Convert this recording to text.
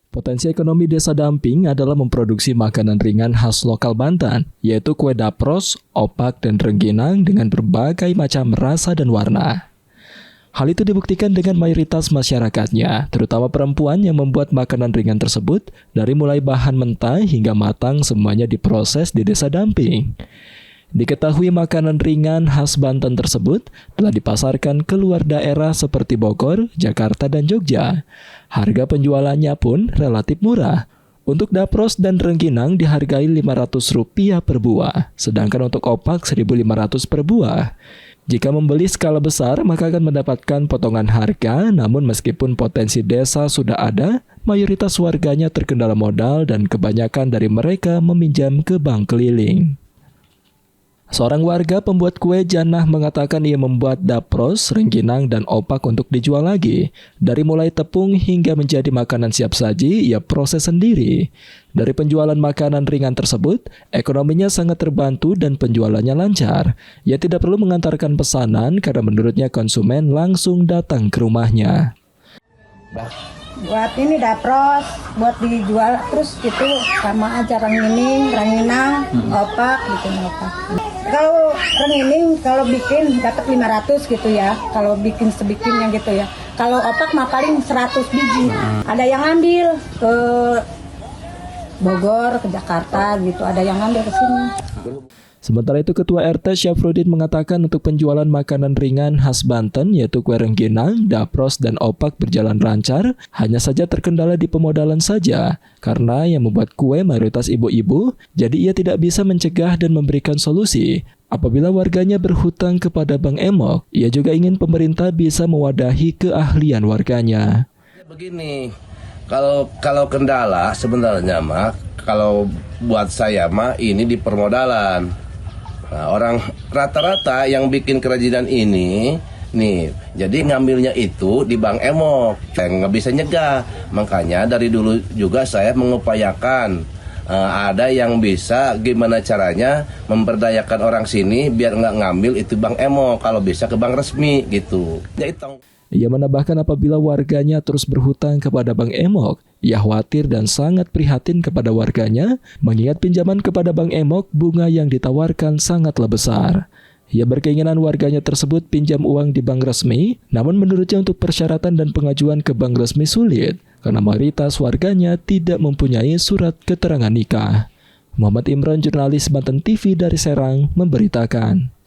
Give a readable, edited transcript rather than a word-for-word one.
Potensi ekonomi Desa Damping adalah memproduksi makanan ringan khas lokal Banten, yaitu kue dapros, opak, dan rengginang dengan berbagai macam rasa dan warna. Hal itu dibuktikan dengan mayoritas masyarakatnya, terutama perempuan yang membuat makanan ringan tersebut dari mulai bahan mentah hingga matang semuanya diproses di Desa Damping. Diketahui makanan ringan khas Banten tersebut telah dipasarkan ke luar daerah seperti Bogor, Jakarta, dan Jogja. Harga penjualannya pun relatif murah. Untuk dapros dan rengginang dihargai Rp500 per buah, sedangkan untuk opak Rp1.500 per buah. Jika membeli skala besar, maka akan mendapatkan potongan harga, namun meskipun potensi desa sudah ada, mayoritas warganya terkendala modal dan kebanyakan dari mereka meminjam ke bank keliling. Seorang warga pembuat kue Janah mengatakan ia membuat dapros, rengginang, dan opak untuk dijual lagi. Dari mulai tepung hingga menjadi makanan siap saji, ia proses sendiri. Dari penjualan makanan ringan tersebut, ekonominya sangat terbantu dan penjualannya lancar. Ia tidak perlu mengantarkan pesanan karena menurutnya konsumen langsung datang ke rumahnya. Buat ini dapros, buat dijual terus gitu sama aja rengginang, opak gitu opak. Kalau rengginang kalau bikin dapat 500 gitu ya, kalau bikin sebikinnya gitu ya. Kalau opak mah paling 100 biji. Ada yang ambil ke Bogor, ke Jakarta gitu, ada yang ambil ke sini. Sementara itu Ketua RT Syafruddin mengatakan untuk penjualan makanan ringan khas Banten yaitu kue rengginang, dapros, dan opak berjalan lancar, hanya saja terkendala di pemodalan saja. Karena yang membuat kue mayoritas ibu-ibu, jadi ia tidak bisa mencegah dan memberikan solusi. Apabila warganya berhutang kepada Bang Emok, ia juga ingin pemerintah bisa mewadahi keahlian warganya. Begini, kalau kendala sebenarnya mah, kalau buat saya mah ini di permodalan. Nah, orang rata-rata yang bikin kerajinan ini, nih, jadi ngambilnya itu di Bang Emok. Saya nggak bisa nyegah, makanya dari dulu juga saya mengupayakan ada yang bisa gimana caranya memberdayakan orang sini biar nggak ngambil itu Bang Emok, kalau bisa ke bank resmi gitu. Ia menambahkan apabila warganya terus berhutang kepada Bang Emok, ia khawatir dan sangat prihatin kepada warganya, mengingat pinjaman kepada Bang Emok bunga yang ditawarkan sangatlah besar. Ia berkeinginan warganya tersebut pinjam uang di bank resmi, namun menurutnya untuk persyaratan dan pengajuan ke bank resmi sulit, karena mayoritas warganya tidak mempunyai surat keterangan nikah. Muhammad Imran, jurnalis Banten TV dari Serang, memberitakan.